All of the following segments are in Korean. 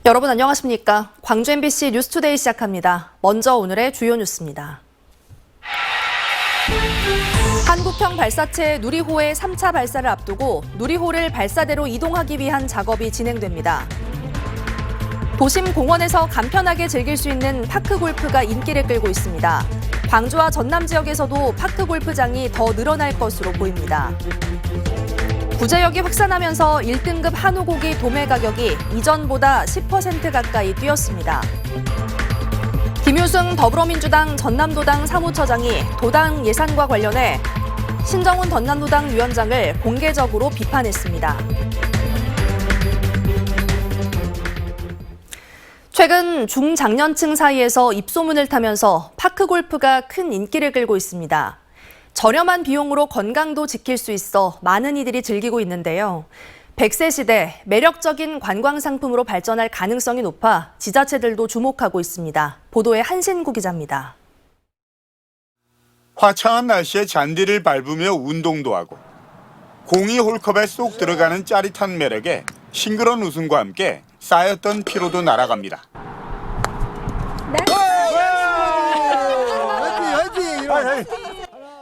여러분 안녕하십니까? 광주 MBC 뉴스투데이 시작합니다. 먼저 오늘의 주요 뉴스입니다. 한국형 발사체 누리호의 3차 발사를 앞두고 누리호를 발사대로 이동하기 위한 작업이 진행됩니다. 도심 공원에서 간편하게 즐길 수 있는 파크 골프가 인기를 끌고 있습니다. 광주와 전남 지역에서도 파크 골프장이 더 늘어날 것으로 보입니다. 구제역이 확산하면서 1등급 한우 고기 도매 가격이 이전보다 10% 가까이 뛰었습니다. 김유승 더불어민주당 전남도당 사무처장이 도당 예산과 관련해 신정훈 전남도당 위원장을 공개적으로 비판했습니다. 최근 중장년층 사이에서 입소문을 타면서 파크 골프가 큰 인기를 끌고 있습니다. 저렴한 비용으로 건강도 지킬 수 있어 많은 이들이 즐기고 있는데요. 100세 시대 매력적인 관광 상품으로 발전할 가능성이 높아 지자체들도 주목하고 있습니다. 보도에 한신구 기자입니다. 화창한 날씨에 잔디를 밟으며 운동도 하고 공이 홀컵에 쏙 들어가는 짜릿한 매력에 싱그러운 웃음과 함께 쌓였던 피로도 날아갑니다.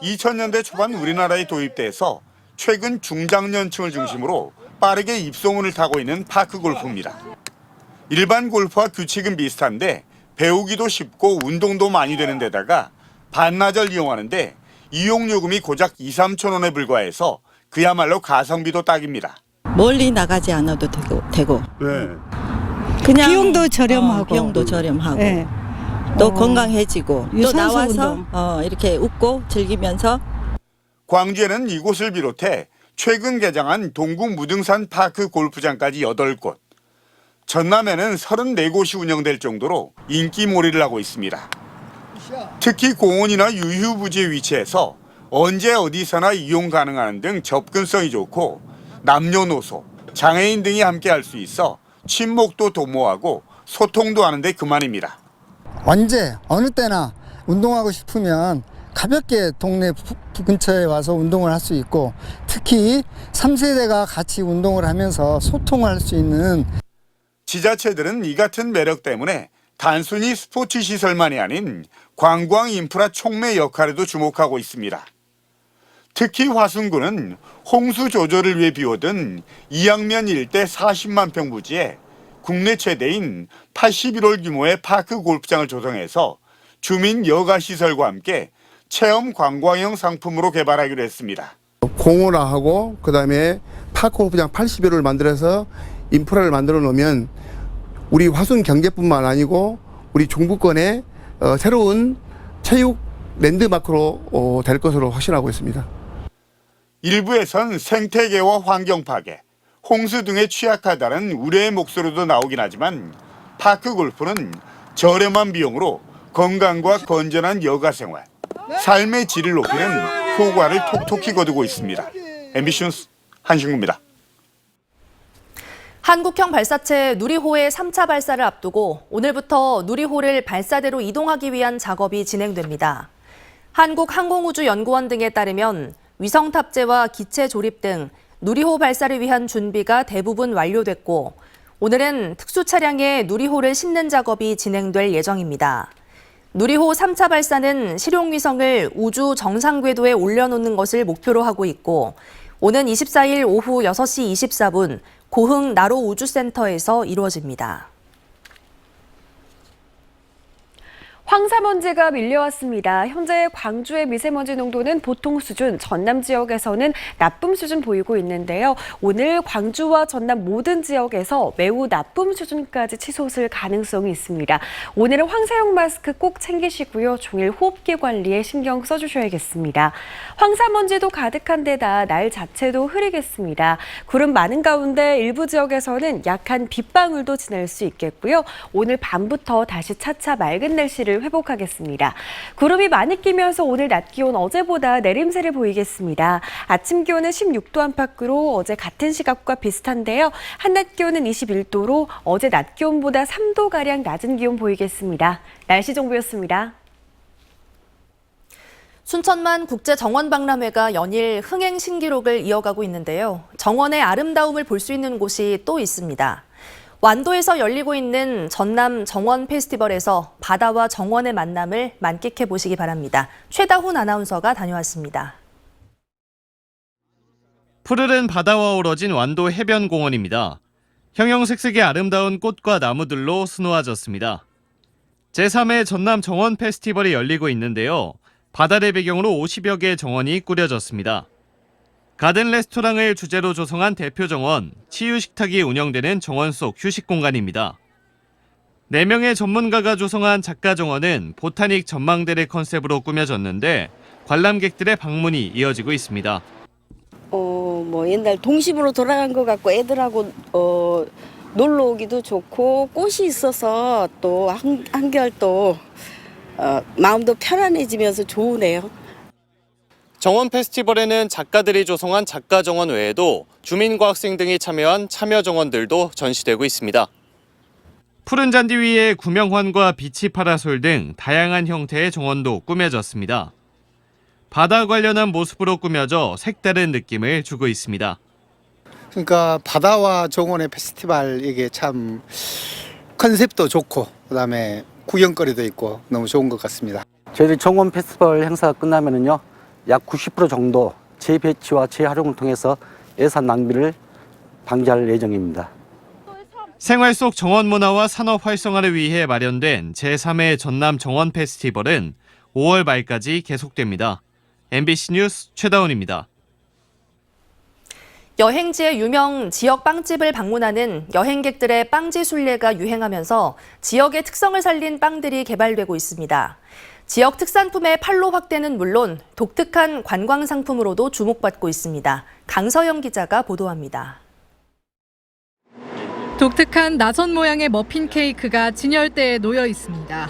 2000년대 초반 우리나라에 도입돼서 최근 중장년층을 중심으로 빠르게 입소문을 타고 있는 파크 골프입니다. 일반 골프와 규칙은 비슷한데 배우기도 쉽고 운동도 많이 되는 데다가 반나절 이용하는데 이용요금이 고작 2, 3천 원에 불과해서 그야말로 가성비도 딱입니다. 멀리 나가지 않아도 되고 네. 그냥 비용도 저렴하고 비용도 저렴하고 네. 또 건강해지고 또 유산소 나와서 운동. 이렇게 웃고 즐기면서 광주에는 이곳을 비롯해 최근 개장한 동구 무등산 파크 골프장까지 8곳, 전남에는 34곳이 운영될 정도로 인기몰이를 하고 있습니다. 특히 공원이나 유휴부지에 위치해서 언제 어디서나 이용 가능한 등 접근성이 좋고 남녀노소, 장애인 등이 함께 할 수 있어 친목도 도모하고 소통도 하는데 그만입니다. 언제 어느 때나 운동하고 싶으면 가볍게 동네 근처에 와서 운동을 할 수 있고 특히 3세대가 같이 운동을 하면서 소통을 할 수 있는 지자체들은 이 같은 매력 때문에 단순히 스포츠 시설만이 아닌 관광 인프라 촉매 역할에도 주목하고 있습니다. 특히 화순구는 홍수 조절을 위해 비워둔 이양면 일대 40만 평 부지에 국내 최대인 81홀 규모의 파크 골프장을 조성해서 주민 여가 시설과 함께 체험 관광형 상품으로 개발하기로 했습니다. 공원화하고 그다음에 파크 골프장 81호를 만들어서 인프라를 만들어 놓으면 우리 화순 경제뿐만 아니고 우리 중부권의 새로운 체육 랜드마크로 될 것으로 확신하고 있습니다. 일부에선 생태계와 환경 파괴, 홍수 등에 취약하다는 우려의 목소리도 나오긴 하지만 파크 골프는 저렴한 비용으로 건강과 건전한 여가 생활, 삶의 질을 높이는 효과를 톡톡히 거두고 있습니다. MBC 뉴스 한신구입니다. 한국형 발사체 누리호의 3차 발사를 앞두고 오늘부터 누리호를 발사대로 이동하기 위한 작업이 진행됩니다. 한국항공우주연구원 등에 따르면 위성 탑재와 기체 조립 등 누리호 발사를 위한 준비가 대부분 완료됐고 오늘은 특수 차량에 누리호를 싣는 작업이 진행될 예정입니다. 누리호 3차 발사는 실용위성을 우주 정상 궤도에 올려놓는 것을 목표로 하고 있고 오는 24일 오후 6시 24분 고흥 나로 우주센터에서 이루어집니다. 황사먼지가 밀려왔습니다. 현재 광주의 미세먼지 농도는 보통 수준, 전남 지역에서는 나쁨 수준 보이고 있는데요. 오늘 광주와 전남 모든 지역에서 매우 나쁨 수준까지 치솟을 가능성이 있습니다. 오늘은 황사용 마스크 꼭 챙기시고요. 종일 호흡기 관리에 신경 써주셔야겠습니다. 황사먼지도 가득한 데다 날 자체도 흐리겠습니다. 구름 많은 가운데 일부 지역에서는 약한 빗방울도 지날 수 있겠고요. 오늘 밤부터 다시 차차 맑은 날씨를 회복하겠습니다. 구름이 많이 끼면서 오늘 낮 기온 어제보다 내림세를 보이겠습니다. 아침 기온은 16도 안팎으로 어제 같은 시각과 비슷한데요. 한낮 기온은 21도로 어제 낮 기온보다 3도가량 낮은 기온 보이겠습니다. 날씨 정보였습니다. 순천만 국제정원박람회가 연일 흥행 신기록을 이어가고 있는데요. 정원의 아름다움을 볼 수 있는 곳이 또 있습니다. 완도에서 열리고 있는 전남 정원 페스티벌에서 바다와 정원의 만남을 만끽해 보시기 바랍니다. 최다훈 아나운서가 다녀왔습니다. 푸르른 바다와 어우러진 완도 해변공원입니다. 형형색색의 아름다운 꽃과 나무들로 수놓아졌습니다. 제3회 전남 정원 페스티벌이 열리고 있는데요. 바다를 배경으로 50여 개의 정원이 꾸려졌습니다. 가든 레스토랑을 주제로 조성한 대표 정원, 치유식탁이 운영되는 정원 속 휴식 공간입니다. 4명의 전문가가 조성한 작가 정원은 보타닉 전망대를 컨셉으로 꾸며졌는데 관람객들의 방문이 이어지고 있습니다. 옛날 동심으로 돌아간 것 같고 애들하고 놀러 오기도 좋고 꽃이 있어서 또 한결 또 마음도 편안해지면서 좋으네요. 정원 페스티벌에는 작가들이 조성한 작가 정원 외에도 주민과 학생 등이 참여한 참여 정원들도 전시되고 있습니다. 푸른 잔디 위에 구명환과 비치 파라솔 등 다양한 형태의 정원도 꾸며졌습니다. 바다 관련한 모습으로 꾸며져 색다른 느낌을 주고 있습니다. 그러니까 바다와 정원의 페스티벌, 이게 참 컨셉도 좋고 그다음에 구경거리도 있고 너무 좋은 것 같습니다. 저희들 정원 페스티벌 행사가 끝나면은요, 약 90% 정도 재배치와 재활용을 통해서 예산 낭비를 방지할 예정입니다. 생활 속 정원 문화와 산업 활성화를 위해 마련된 제3회 전남 정원 페스티벌은 5월 말까지 계속됩니다. MBC 뉴스 최다훈입니다. 여행지의 유명 지역 빵집을 방문하는 여행객들의 빵지 순례가 유행하면서 지역의 특성을 살린 빵들이 개발되고 있습니다. 지역 특산품의 판로 확대는 물론 독특한 관광 상품으로도 주목받고 있습니다. 강서영 기자가 보도합니다. 독특한 나선 모양의 머핀 케이크가 진열대에 놓여 있습니다.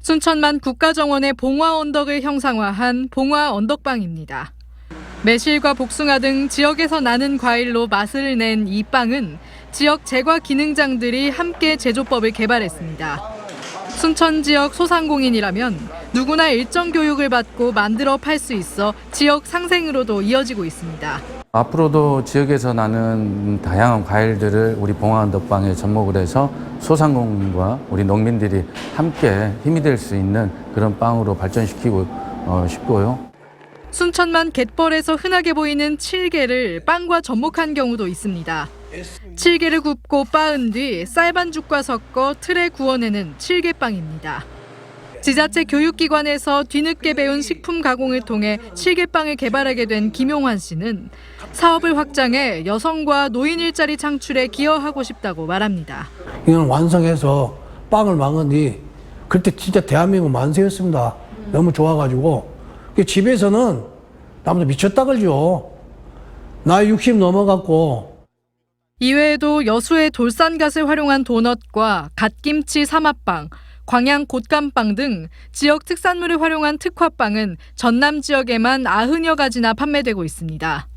순천만 국가정원의 봉화 언덕을 형상화한 봉화 언덕빵입니다. 매실과 복숭아 등 지역에서 나는 과일로 맛을 낸 이 빵은 지역 제과 기능장들이 함께 제조법을 개발했습니다. 순천 지역 소상공인이라면 누구나 일정 교육을 받고 만들어 팔 수 있어 지역 상생으로도 이어지고 있습니다. 앞으로도 지역에서 나는 다양한 과일들을 우리 봉화 언덕빵에 접목을 해서 소상공인과 우리 농민들이 함께 힘이 될 수 있는 그런 빵으로 발전시키고 싶고요. 순천만 갯벌에서 흔하게 보이는 칠개를 빵과 접목한 경우도 있습니다. 칠개를 굽고 빻은 뒤 쌀반죽과 섞어 틀에 구워내는 칠개빵입니다. 지자체 교육기관에서 뒤늦게 배운 식품 가공을 통해 칠개빵을 개발하게 된 김용환 씨는 사업을 확장해 여성과 노인 일자리 창출에 기여하고 싶다고 말합니다. 이건 완성해서 빵을 망은 뒤 그때 진짜 대한민국 만세였습니다. 너무 좋아가지고 집에서는 나보다 미쳤다 걸죠. 나이 60 넘어갔고. 이외에도 여수의 돌산갓을 활용한 도넛과 갓김치 삼합빵, 광양 곶감빵 등 지역 특산물을 활용한 특화빵은 전남 지역에만 90여 가지나 판매되고 있습니다.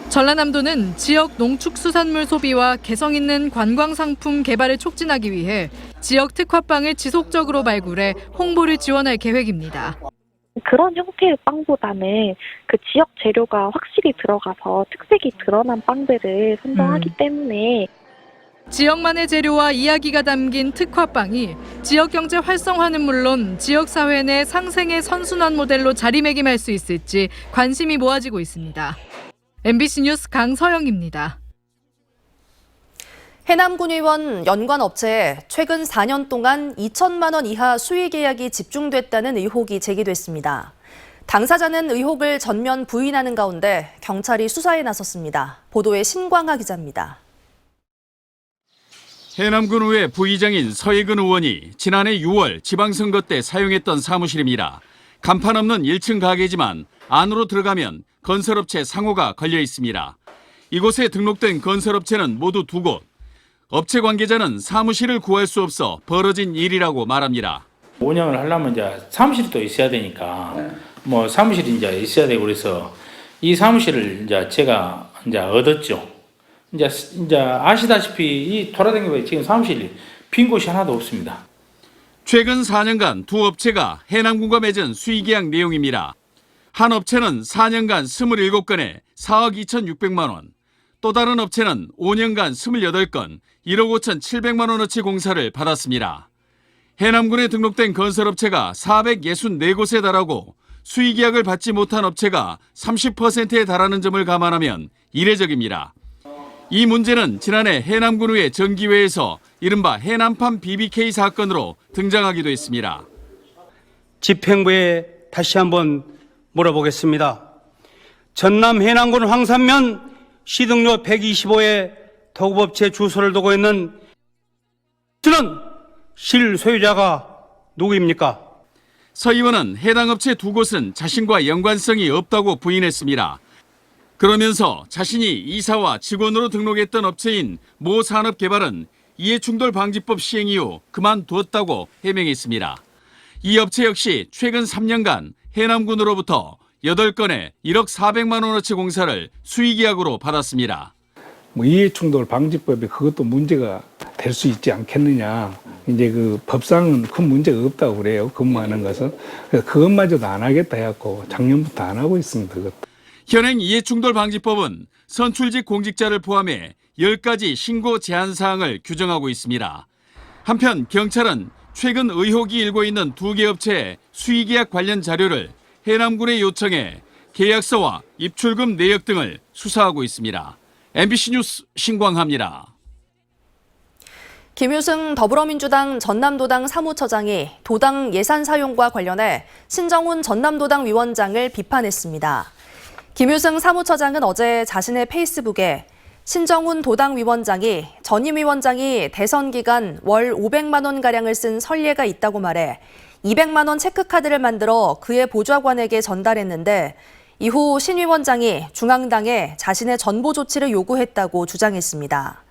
전라남도는 지역 농축수산물 소비와 개성 있는 관광상품 개발을 촉진하기 위해 지역 특화빵을 지속적으로 발굴해 홍보를 지원할 계획입니다. 그런 형태의 빵보다는 그 지역 재료가 확실히 들어가서 특색이 드러난 빵들을 선정하기 때문에 지역만의 재료와 이야기가 담긴 특화빵이 지역 경제 활성화는 물론 지역 사회 내 상생의 선순환 모델로 자리매김할 수 있을지 관심이 모아지고 있습니다. MBC 뉴스 강서영입니다. 해남군의원 연관업체에 최근 4년 동안 2천만 원 이하 수의 계약이 집중됐다는 의혹이 제기됐습니다. 당사자는 의혹을 전면 부인하는 가운데 경찰이 수사에 나섰습니다. 보도에 신광하 기자입니다. 해남군의회 부의장인 서혜근 의원이 지난해 6월 지방선거 때 사용했던 사무실입니다. 간판 없는 1층 가게지만 안으로 들어가면 건설업체 상호가 걸려 있습니다. 이곳에 등록된 건설업체는 모두 2곳. 업체 관계자는 사무실을 구할 수 없어 벌어진 일이라고 말합니다. 운영을 하려면 이제 사무실이 또 있어야 되니까 뭐 사무실이 이제 있어야 되고 그래서 이 사무실을 이제 제가 이제 얻었죠. 이제 아시다시피 이 돌아다니면 지금 사무실이 빈 곳이 하나도 없습니다. 최근 4년간 두 업체가 해남군과 맺은 수의계약 내용입니다. 한 업체는 4년간 27건에 4억 2,600만 원, 또 다른 업체는 5년간 28건 1억 5,700만 원어치 공사를 받았습니다. 해남군에 등록된 건설업체가 464곳에 달하고 수의계약을 받지 못한 업체가 30%에 달하는 점을 감안하면 이례적입니다. 이 문제는 지난해 해남군의회 정기회에서 이른바 해남판 BBK 사건으로 등장하기도 했습니다. 집행부에 다시 한번 물어보겠습니다. 전남 해남군 황산면 시등로 125에 도급업체 주소를 두고 있는 저는 실소유자가 누구입니까? 서 의원은 해당 업체 두 곳은 자신과 연관성이 없다고 부인했습니다. 그러면서 자신이 이사와 직원으로 등록했던 업체인 모 산업개발은 이해충돌방지법 시행 이후 그만두었다고 해명했습니다. 이 업체 역시 최근 3년간 해남군으로부터 8건의 1억 400만 원어치 공사를 수의계약으로 받았습니다. 이해충돌 방지법에 그것도 문제가 될 수 있지 않겠느냐. 이제 그 법상은 큰 문제가 없다고 그래요. 근무하는 것은. 그래서 그것마저도 안 하겠다 해갖고 작년부터 안 하고 있습니다. 그것도. 현행 이해충돌방지법은 선출직 공직자를 포함해 10가지 신고 제한 사항을 규정하고 있습니다. 한편 경찰은 최근 의혹이 일고 있는 2개 업체의 수의계약 관련 자료를 해남군에 요청해 계약서와 입출금 내역 등을 수사하고 있습니다. MBC 뉴스 신광하입니다. 김유승 더불어민주당 전남도당 사무처장이 도당 예산 사용과 관련해 신정훈 전남도당 위원장을 비판했습니다. 김유승 사무처장은 어제 자신의 페이스북에 신정훈 도당 위원장이 전임 위원장이 대선 기간 월 500만 원가량을 쓴 선례가 있다고 말해 200만 원 체크카드를 만들어 그의 보좌관에게 전달했는데 이후 신 위원장이 중앙당에 자신의 전보 조치를 요구했다고 주장했습니다.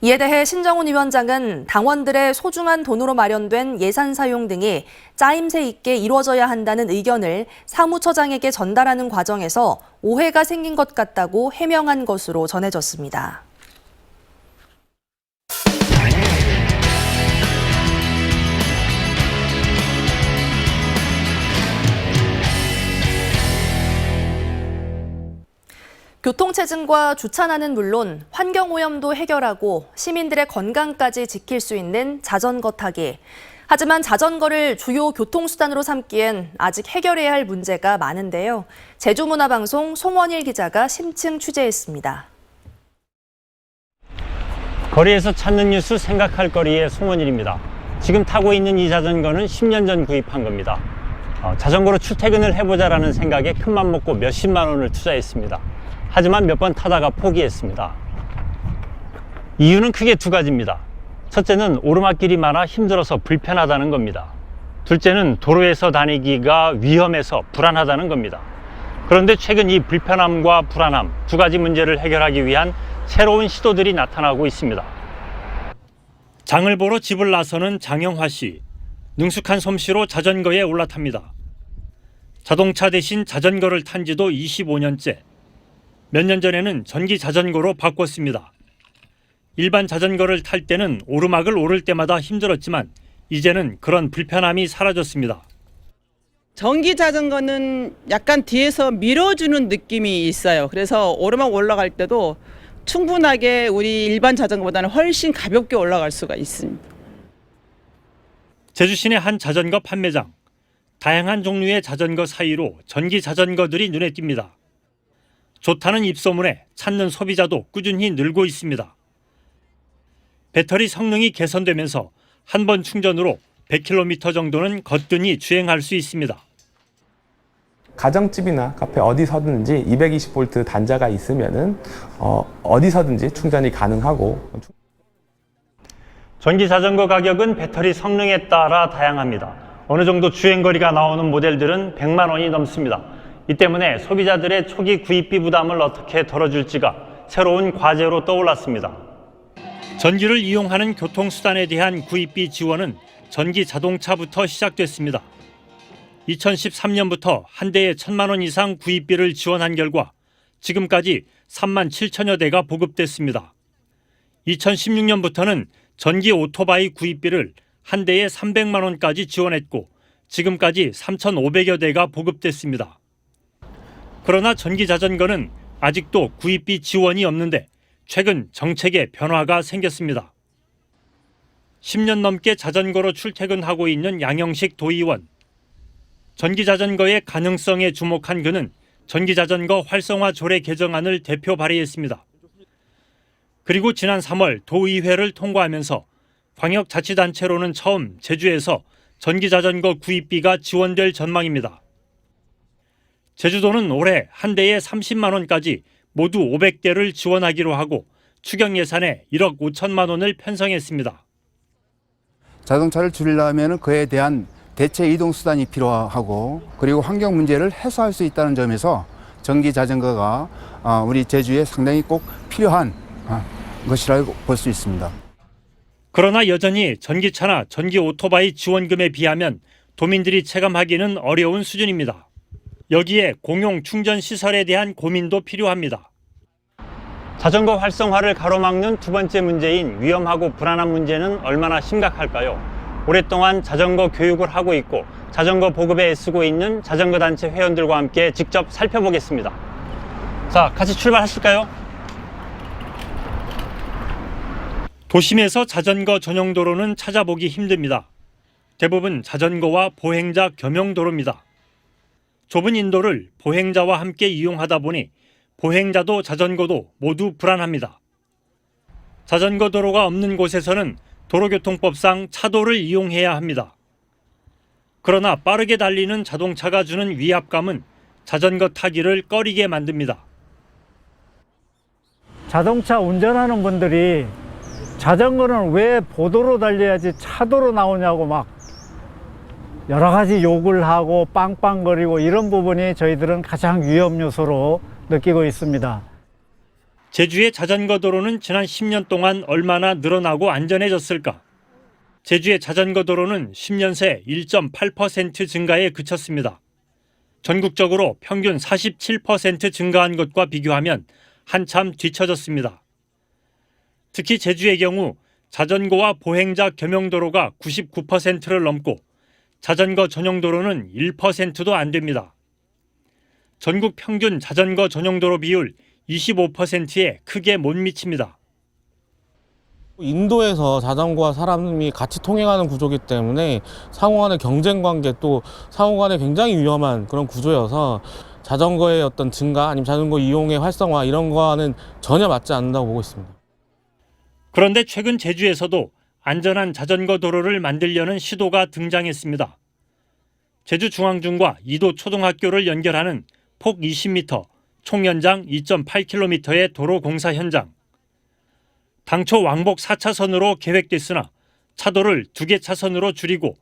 이에 대해 신정훈 위원장은 당원들의 소중한 돈으로 마련된 예산 사용 등이 짜임새 있게 이루어져야 한다는 의견을 사무처장에게 전달하는 과정에서 오해가 생긴 것 같다고 해명한 것으로 전해졌습니다. 교통체증과 주차난은 물론 환경오염도 해결하고 시민들의 건강까지 지킬 수 있는 자전거 타기. 하지만 자전거를 주요 교통수단으로 삼기엔 아직 해결해야 할 문제가 많은데요. 제주문화방송 송원일 기자가 심층 취재했습니다. 거리에서 찾는 뉴스 생각할 거리의 송원일입니다. 지금 타고 있는 이 자전거는 10년 전 구입한 겁니다. 자전거로 출퇴근을 해보자라는 생각에 큰맘 먹고 몇십만 원을 투자했습니다. 하지만 몇 번 타다가 포기했습니다. 이유는 크게 두 가지입니다. 첫째는 오르막길이 많아 힘들어서 불편하다는 겁니다. 둘째는 도로에서 다니기가 위험해서 불안하다는 겁니다. 그런데 최근 이 불편함과 불안함 두 가지 문제를 해결하기 위한 새로운 시도들이 나타나고 있습니다. 장을 보러 집을 나서는 장영화 씨. 능숙한 솜씨로 자전거에 올라탑니다. 자동차 대신 자전거를 탄 지도 25년째. 몇 년 전에는 전기 자전거로 바꿨습니다. 일반 자전거를 탈 때는 오르막을 오를 때마다 힘들었지만 이제는 그런 불편함이 사라졌습니다. 전기 자전거는 약간 뒤에서 밀어주는 느낌이 있어요. 그래서 오르막 올라갈 때도 충분하게 우리 일반 자전거보다는 훨씬 가볍게 올라갈 수가 있습니다. 제주 시내 한 자전거 판매장. 다양한 종류의 자전거 사이로 전기 자전거들이 눈에 띕니다. 좋다는 입소문에 찾는 소비자도 꾸준히 늘고 있습니다. 배터리 성능이 개선되면서 한 번 충전으로 100km 정도는 거뜬히 주행할 수 있습니다. 가정집이나 카페 어디서든지 220V 단자가 있으면은 어디서든지 충전이 가능하고. 전기 자전거 가격은 배터리 성능에 따라 다양합니다. 어느 정도 주행거리가 나오는 모델들은 100만 원이 넘습니다. 이 때문에 소비자들의 초기 구입비 부담을 어떻게 덜어줄지가 새로운 과제로 떠올랐습니다. 전기를 이용하는 교통수단에 대한 구입비 지원은 전기 자동차부터 시작됐습니다. 2013년부터 한 대에 1,000만 원 이상 구입비를 지원한 결과 지금까지 3만 7천여 대가 보급됐습니다. 2016년부터는 전기 오토바이 구입비를 한 대에 300만 원까지 지원했고 지금까지 3,500여 대가 보급됐습니다. 그러나 전기 자전거는 아직도 구입비 지원이 없는데 최근 정책에 변화가 생겼습니다. 10년 넘게 자전거로 출퇴근하고 있는 양영식 도의원. 전기자전거의 가능성에 주목한 그는 전기자전거 활성화 조례 개정안을 대표 발의했습니다. 그리고 지난 3월 도의회를 통과하면서 광역자치단체로는 처음 제주에서 전기자전거 구입비가 지원될 전망입니다. 제주도는 올해 한 대에 30만 원까지 모두 500대를 지원하기로 하고 추경 예산에 1억 5천만 원을 편성했습니다. 자동차를 줄이려면 그에 대한 대체 이동 수단이 필요하고 그리고 환경 문제를 해소할 수 있다는 점에서 전기 자전거가 우리 제주에 상당히 꼭 필요한 것이라고 볼 수 있습니다. 그러나 여전히 전기차나 전기 오토바이 지원금에 비하면 도민들이 체감하기는 어려운 수준입니다. 여기에 공용 충전 시설에 대한 고민도 필요합니다. 자전거 활성화를 가로막는 두 번째 문제인 위험하고 불안한 문제는 얼마나 심각할까요? 오랫동안 자전거 교육을 하고 있고 자전거 보급에 애쓰고 있는 자전거 단체 회원들과 함께 직접 살펴보겠습니다. 자, 같이 출발하실까요? 도심에서 자전거 전용 도로는 찾아보기 힘듭니다. 대부분 자전거와 보행자 겸용 도로입니다. 좁은 인도를 보행자와 함께 이용하다 보니 보행자도 자전거도 모두 불안합니다. 자전거 도로가 없는 곳에서는 도로교통법상 차도를 이용해야 합니다. 그러나 빠르게 달리는 자동차가 주는 위압감은 자전거 타기를 꺼리게 만듭니다. 자동차 운전하는 분들이 자전거는 왜 보도로 달려야지 차도로 나오냐고 막 여러 가지 욕을 하고 빵빵거리고 이런 부분이 저희들은 가장 위험 요소로 느끼고 있습니다. 제주의 자전거 도로는 지난 10년 동안 얼마나 늘어나고 안전해졌을까? 제주의 자전거 도로는 10년 새 1.8% 증가에 그쳤습니다. 전국적으로 평균 47% 증가한 것과 비교하면 한참 뒤처졌습니다. 특히 제주의 경우 자전거와 보행자 겸용 도로가 99%를 넘고 자전거 전용 도로는 1%도 안 됩니다. 전국 평균 자전거 전용 도로 비율 25%에 크게 못 미칩니다. 인도에서 자전거와 사람이 같이 통행하는 구조이기 때문에 상호 간의 경쟁 관계 또 상호 간에 굉장히 위험한 그런 구조여서 자전거의 어떤 증가 아니면 자전거 이용의 활성화 이런 거와는 전혀 맞지 않는다고 보고 있습니다. 그런데 최근 제주에서도 안전한 자전거 도로를 만들려는 시도가 등장했습니다. 제주중앙중과 이도 초등학교를 연결하는 폭 20m, 총 연장 2.8km의 도로 공사 현장. 당초 왕복 4차선으로 계획됐으나 차도를 2개 차선으로 줄이고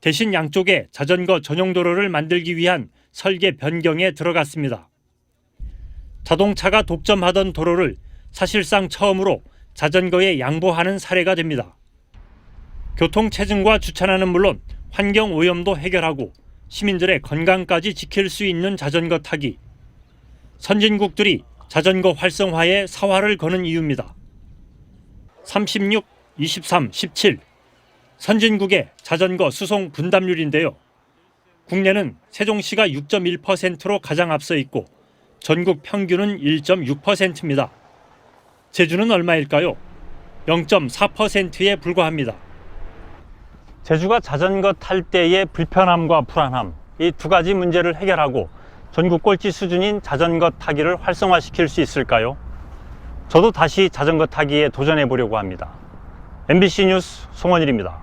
대신 양쪽에 자전거 전용 도로를 만들기 위한 설계 변경에 들어갔습니다. 자동차가 독점하던 도로를 사실상 처음으로 자전거에 양보하는 사례가 됩니다. 교통체증과 주차난은 물론 환경 오염도 해결하고 시민들의 건강까지 지킬 수 있는 자전거 타기. 선진국들이 자전거 활성화에 사활을 거는 이유입니다. 36, 23, 17. 선진국의 자전거 수송 분담률인데요. 국내는 세종시가 6.1%로 가장 앞서 있고 전국 평균은 1.6%입니다. 제주는 얼마일까요? 0.4%에 불과합니다. 제주가 자전거 탈 때의 불편함과 불안함, 이 두 가지 문제를 해결하고 전국 꼴찌 수준인 자전거 타기를 활성화시킬 수 있을까요? 저도 다시 자전거 타기에 도전해 보려고 합니다. MBC 뉴스 송원일입니다.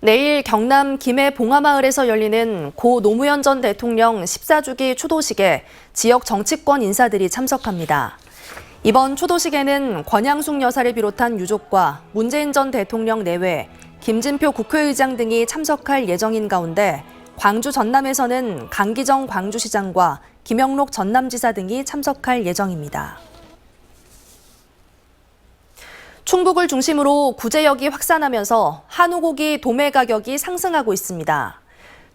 내일 경남 김해 봉하마을에서 열리는 고 노무현 전 대통령 14주기 추도식에 지역 정치권 인사들이 참석합니다. 이번 추도식에는 권양숙 여사를 비롯한 유족과 문재인 전 대통령 내외, 김진표 국회의장 등이 참석할 예정인 가운데 광주 전남에서는 강기정 광주시장과 김영록 전남지사 등이 참석할 예정입니다. 충북을 중심으로 구제역이 확산하면서 한우고기 도매 가격이 상승하고 있습니다.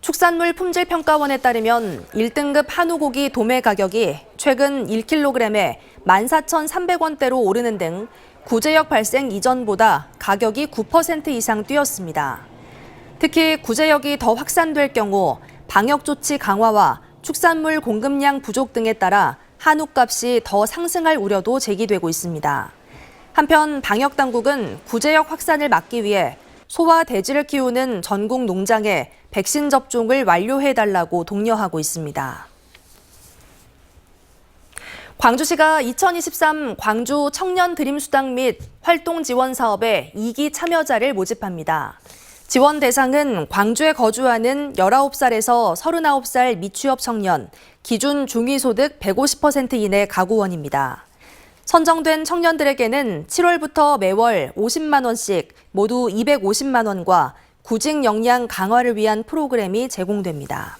축산물 품질평가원에 따르면 1등급 한우고기 도매 가격이 최근 1kg에 14,300원대로 오르는 등 구제역 발생 이전보다 가격이 9% 이상 뛰었습니다. 특히 구제역이 더 확산될 경우 방역조치 강화와 축산물 공급량 부족 등에 따라 한우값이 더 상승할 우려도 제기되고 있습니다. 한편 방역당국은 구제역 확산을 막기 위해 소와 돼지를 키우는 전국 농장에 백신 접종을 완료해달라고 독려하고 있습니다. 광주시가 2023 광주 청년 드림수당 및 활동 지원 사업에 2기 참여자를 모집합니다. 지원 대상은 광주에 거주하는 19살에서 39살 미취업 청년, 기준 중위소득 150% 이내 가구원입니다. 선정된 청년들에게는 7월부터 매월 50만 원씩 모두 250만 원과 구직 역량 강화를 위한 프로그램이 제공됩니다.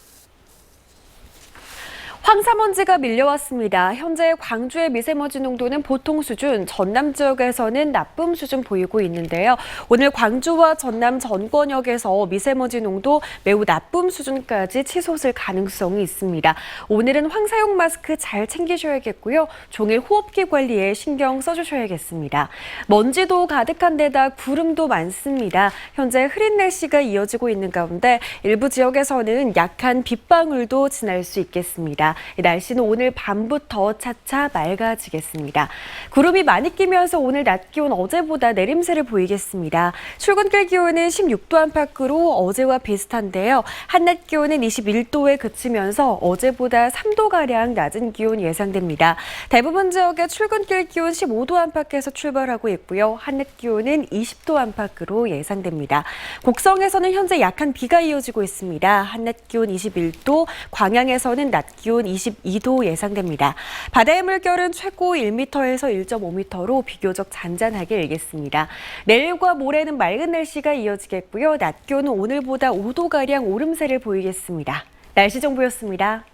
황사먼지가 밀려왔습니다. 현재 광주의 미세먼지 농도는 보통 수준, 전남 지역에서는 나쁨 수준 보이고 있는데요. 오늘 광주와 전남 전권역에서 미세먼지 농도 매우 나쁨 수준까지 치솟을 가능성이 있습니다. 오늘은 황사용 마스크 잘 챙기셔야겠고요. 종일 호흡기 관리에 신경 써주셔야겠습니다. 먼지도 가득한 데다 구름도 많습니다. 현재 흐린 날씨가 이어지고 있는 가운데 일부 지역에서는 약한 빗방울도 지날 수 있겠습니다. 날씨는 오늘 밤부터 차차 맑아지겠습니다. 구름이 많이 끼면서 오늘 낮 기온 어제보다 내림세를 보이겠습니다. 출근길 기온은 16도 안팎으로 어제와 비슷한데요. 한낮 기온은 21도에 그치면서 어제보다 3도가량 낮은 기온 예상됩니다. 대부분 지역의 출근길 기온 15도 안팎에서 출발하고 있고요. 한낮 기온은 20도 안팎으로 예상됩니다. 곡성에서는 현재 약한 비가 이어지고 있습니다. 한낮 기온 21도, 광양에서는 낮 기온 22도 예상됩니다. 바다의 물결은 최고 1m에서 1.5m로 비교적 잔잔하게 일겠습니다. 내일과 모레는 맑은 날씨가 이어지겠고요. 낮 기온은 오늘보다 5도가량 오름세를 보이겠습니다. 날씨 정보였습니다.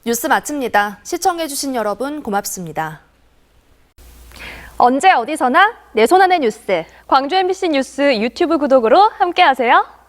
뉴스 마칩니다. 시청해주신 여러분 고맙습니다. 언제 어디서나 내 손 안의 뉴스. 광주 MBC 뉴스 유튜브 구독으로 함께하세요.